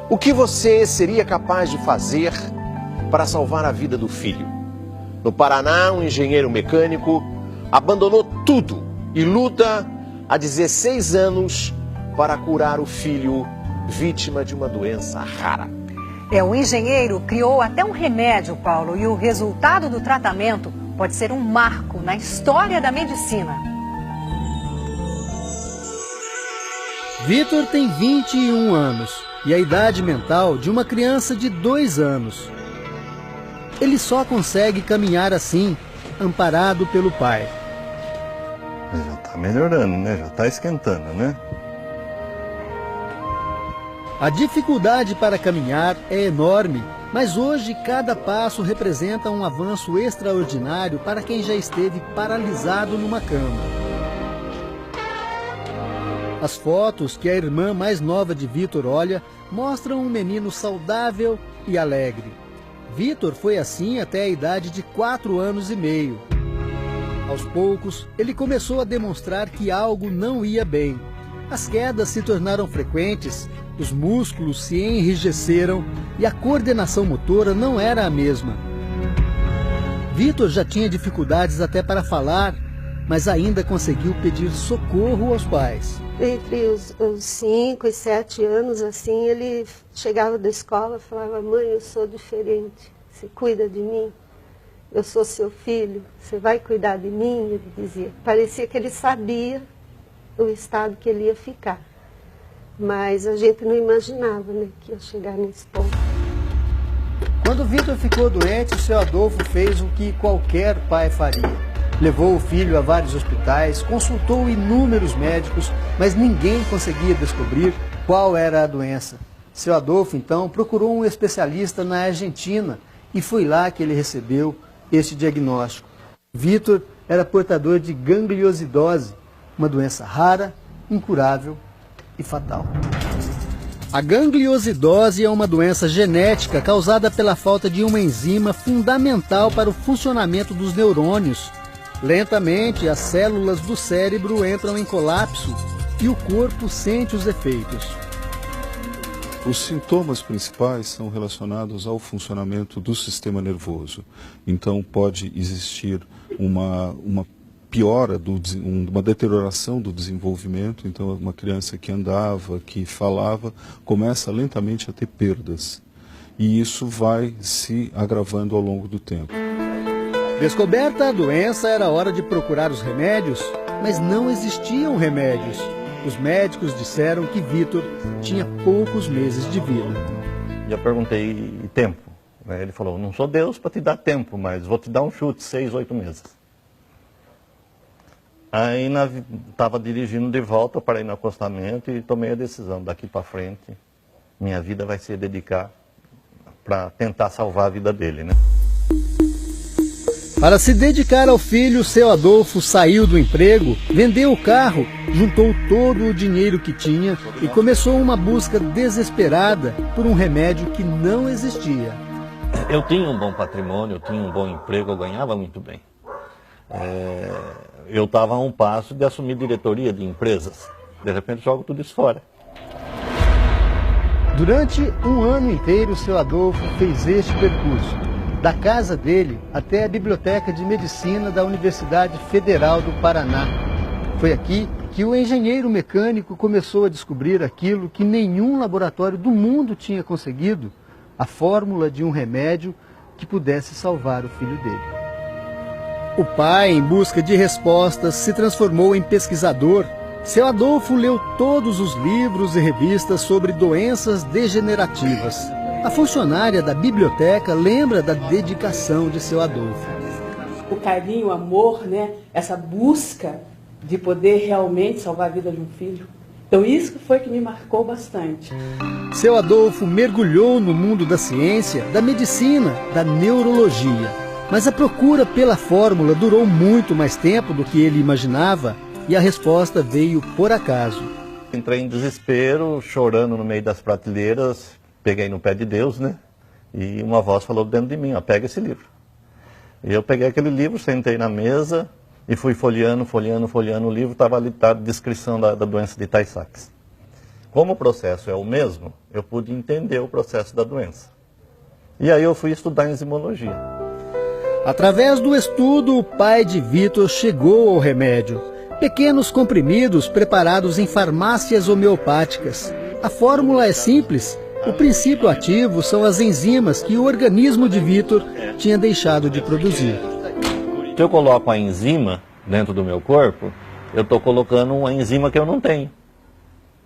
O que você seria capaz de fazer para salvar a vida do filho? No Paraná, um engenheiro mecânico abandonou tudo e luta há 16 anos para curar o filho vítima de uma doença rara. O engenheiro criou até um remédio, Paulo, e o resultado do tratamento pode ser um marco na história da medicina. Vitor tem 21 anos e a idade mental de uma criança de 2 anos. Ele só consegue caminhar assim, amparado pelo pai. Já está melhorando, né? Já está esquentando, né? A dificuldade para caminhar é enorme, mas hoje cada passo representa um avanço extraordinário para quem já esteve paralisado numa cama. As fotos que a irmã mais nova de Vitor olha mostram um menino saudável e alegre. Vitor foi assim até a idade de 4 anos e meio. Aos poucos, ele começou a demonstrar que algo não ia bem. As quedas se tornaram frequentes, os músculos se enrijeceram e a coordenação motora não era a mesma. Vitor já tinha dificuldades até para falar, mas ainda conseguiu pedir socorro aos pais. Entre os 5 e 7 anos, assim, ele chegava da escola e falava: mãe, eu sou diferente, você cuida de mim? Eu sou seu filho, você vai cuidar de mim? Ele dizia. Parecia que ele sabia o estado que ele ia ficar. Mas a gente não imaginava, né, que ia chegar nesse ponto. Quando Vitor ficou doente, o seu Adolfo fez o que qualquer pai faria. Levou o filho a vários hospitais, consultou inúmeros médicos, mas ninguém conseguia descobrir qual era a doença. Seu Adolfo, então, procurou um especialista na Argentina e foi lá que ele recebeu este diagnóstico. Vitor era portador de gangliosidose, uma doença rara, incurável e fatal. A gangliosidose é uma doença genética causada pela falta de uma enzima fundamental para o funcionamento dos neurônios. Lentamente, as células do cérebro entram em colapso e o corpo sente os efeitos. Os sintomas principais são relacionados ao funcionamento do sistema nervoso. Então pode existir uma piora, uma deterioração do desenvolvimento. Então uma criança que andava, que falava, começa lentamente a ter perdas. E isso vai se agravando ao longo do tempo. Descoberta a doença, era hora de procurar os remédios, mas não existiam remédios. Os médicos disseram que Vitor tinha poucos meses de vida. Já perguntei, e tempo? Ele falou: não sou Deus para te dar tempo, mas vou te dar um chute, 6, 8 meses. Aí estava dirigindo de volta para ir no acostamento e tomei a decisão: daqui para frente, minha vida vai se dedicar para tentar salvar a vida dele, né? Para se dedicar ao filho, seu Adolfo saiu do emprego, vendeu o carro, juntou todo o dinheiro que tinha e começou uma busca desesperada por um remédio que não existia. Eu tinha um bom patrimônio, eu tinha um bom emprego, eu ganhava muito bem. Eu estava a um passo de assumir diretoria de empresas. De repente jogo tudo isso fora. Durante um ano inteiro, seu Adolfo fez este percurso. Da casa dele até a Biblioteca de Medicina da Universidade Federal do Paraná. Foi aqui que o engenheiro mecânico começou a descobrir aquilo que nenhum laboratório do mundo tinha conseguido: a fórmula de um remédio que pudesse salvar o filho dele. O pai, em busca de respostas, se transformou em pesquisador. Seu Adolfo leu todos os livros e revistas sobre doenças degenerativas. A funcionária da biblioteca lembra da dedicação de seu Adolfo. O carinho, o amor, né? Essa busca de poder realmente salvar a vida de um filho. Então isso foi que me marcou bastante. Seu Adolfo mergulhou no mundo da ciência, da medicina, da neurologia. Mas a procura pela fórmula durou muito mais tempo do que ele imaginava e a resposta veio por acaso. Entrei em desespero, chorando no meio das prateleiras. Peguei no pé de Deus, né? E uma voz falou dentro de mim: ó, pega esse livro. E eu peguei aquele livro, sentei na mesa e fui folheando o livro. Estava ali a descrição da doença de Tay-Sachs. como o processo é o mesmo, eu pude entender o processo da doença. E aí eu fui estudar enzimologia. Através do estudo, o pai de Vitor chegou ao remédio. Pequenos comprimidos preparados em farmácias homeopáticas. A fórmula é simples. O princípio ativo são as enzimas que o organismo de Vitor tinha deixado de produzir. Se eu coloco a enzima dentro do meu corpo, eu estou colocando uma enzima que eu não tenho.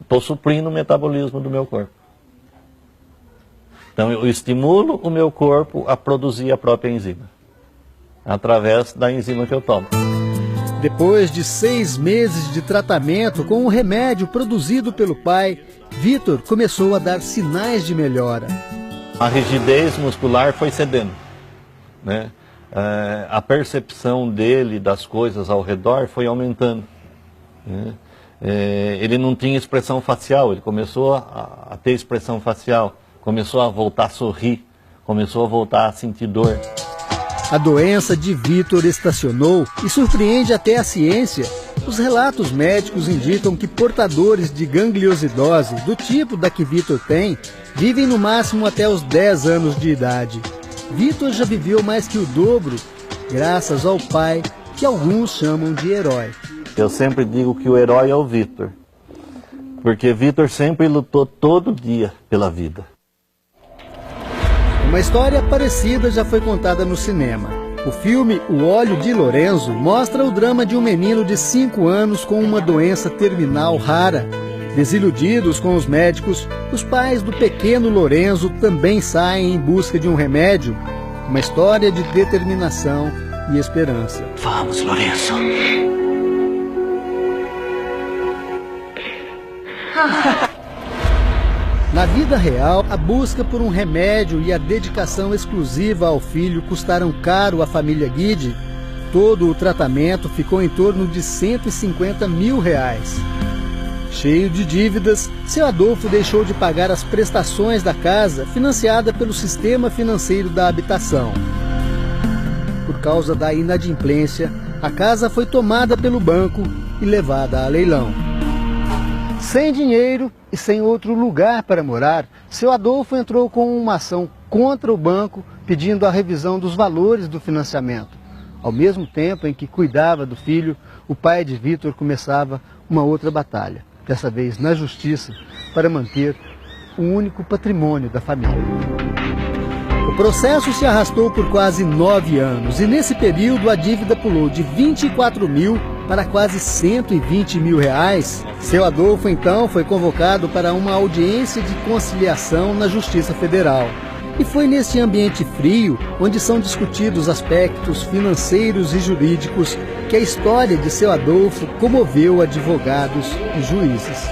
Estou suprindo o metabolismo do meu corpo. Então eu estimulo o meu corpo a produzir a própria enzima, através da enzima que eu tomo. Depois de 6 meses de tratamento com o remédio produzido pelo pai, Vitor começou a dar sinais de melhora. A rigidez muscular foi cedendo, né? A percepção dele das coisas ao redor foi aumentando, né? Ele não tinha expressão facial, ele começou a ter expressão facial, começou a voltar a sorrir, começou a voltar a sentir dor. A doença de Vitor estacionou e surpreende até a ciência. Os relatos médicos indicam que portadores de gangliosidose, do tipo da que Vitor tem, vivem no máximo até os 10 anos de idade. Vitor já viveu mais que o dobro, graças ao pai, que alguns chamam de herói. Eu sempre digo que o herói é o Vitor, porque Vitor sempre lutou todo dia pela vida. Uma história parecida já foi contada no cinema. O filme O Óleo de Lorenzo mostra o drama de um menino de 5 anos com uma doença terminal rara. Desiludidos com os médicos, os pais do pequeno Lorenzo também saem em busca de um remédio. Uma história de determinação e esperança. Vamos, Lorenzo. Na vida real, a busca por um remédio e a dedicação exclusiva ao filho custaram caro à família Guide. Todo o tratamento ficou em torno de R$150 mil. Cheio de dívidas, seu Adolfo deixou de pagar as prestações da casa financiada pelo sistema financeiro da habitação. Por causa da inadimplência, a casa foi tomada pelo banco e levada a leilão. Sem dinheiro e sem outro lugar para morar, seu Adolfo entrou com uma ação contra o banco pedindo a revisão dos valores do financiamento. Ao mesmo tempo em que cuidava do filho, o pai de Vitor começava uma outra batalha, dessa vez na justiça, para manter o único patrimônio da família. O processo se arrastou por quase 9 anos e nesse período a dívida pulou de 24 mil para quase 120 mil reais. Seu Adolfo então foi convocado para uma audiência de conciliação na Justiça Federal. E foi neste ambiente frio, onde são discutidos aspectos financeiros e jurídicos, que a história de seu Adolfo comoveu advogados e juízes.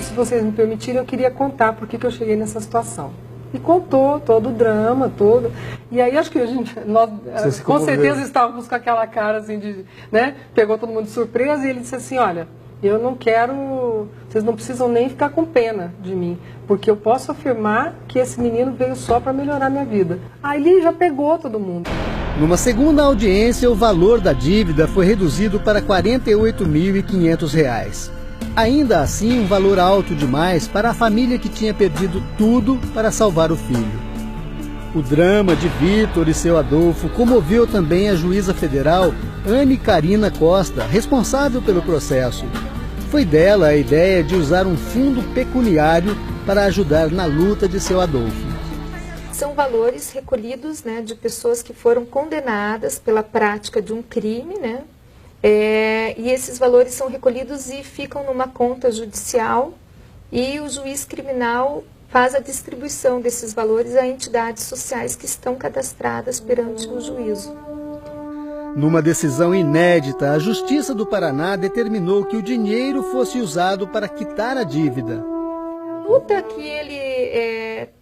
Se vocês me permitirem, eu queria contar por que eu cheguei nessa situação. E contou todo o drama, todo. E aí acho que nós com certeza estávamos com aquela cara assim de, né? Pegou todo mundo de surpresa e ele disse assim, olha, eu não quero, vocês não precisam nem ficar com pena de mim, porque eu posso afirmar que esse menino veio só para melhorar minha vida. Aí ele já pegou todo mundo. Numa segunda audiência, o valor da dívida foi reduzido para R$ 48.500. Ainda assim, um valor alto demais para a família que tinha perdido tudo para salvar o filho. O drama de Vitor e seu Adolfo comoveu também a juíza federal Anne Carina Costa, responsável pelo processo. Foi dela a ideia de usar um fundo pecuniário para ajudar na luta de seu Adolfo. São valores recolhidos, né, de pessoas que foram condenadas pela prática de um crime, né? E esses valores são recolhidos e ficam numa conta judicial e o juiz criminal faz a distribuição desses valores a entidades sociais que estão cadastradas perante o juízo. Numa decisão inédita, a Justiça do Paraná determinou que o dinheiro fosse usado para quitar a dívida. A luta que ele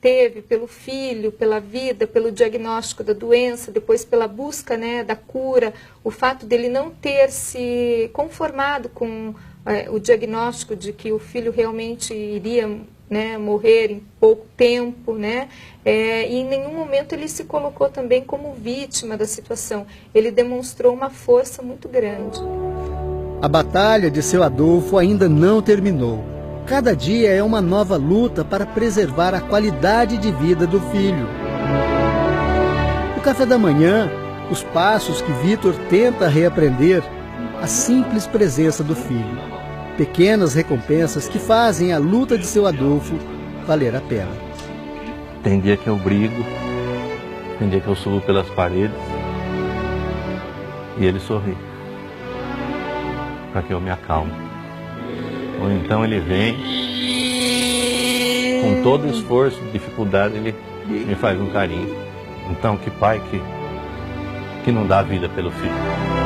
teve pelo filho, pela vida, pelo diagnóstico da doença, depois pela busca, né, da cura, o fato dele não ter se conformado com o diagnóstico de que o filho realmente iria, né, morrer em pouco tempo, né, e em nenhum momento ele se colocou também como vítima da situação. Ele demonstrou uma força muito grande. A batalha de seu Adolfo ainda não terminou. Cada dia é uma nova luta para preservar a qualidade de vida do filho. No café da manhã, os passos que Vitor tenta reaprender, a simples presença do filho. Pequenas recompensas que fazem a luta de seu Adolfo valer a pena. Tem dia que eu brigo, tem dia que eu subo pelas paredes e ele sorri, para que eu me acalme. Ou então ele vem, com todo esforço, dificuldade, ele me faz um carinho. Então que pai que não dá a vida pelo filho.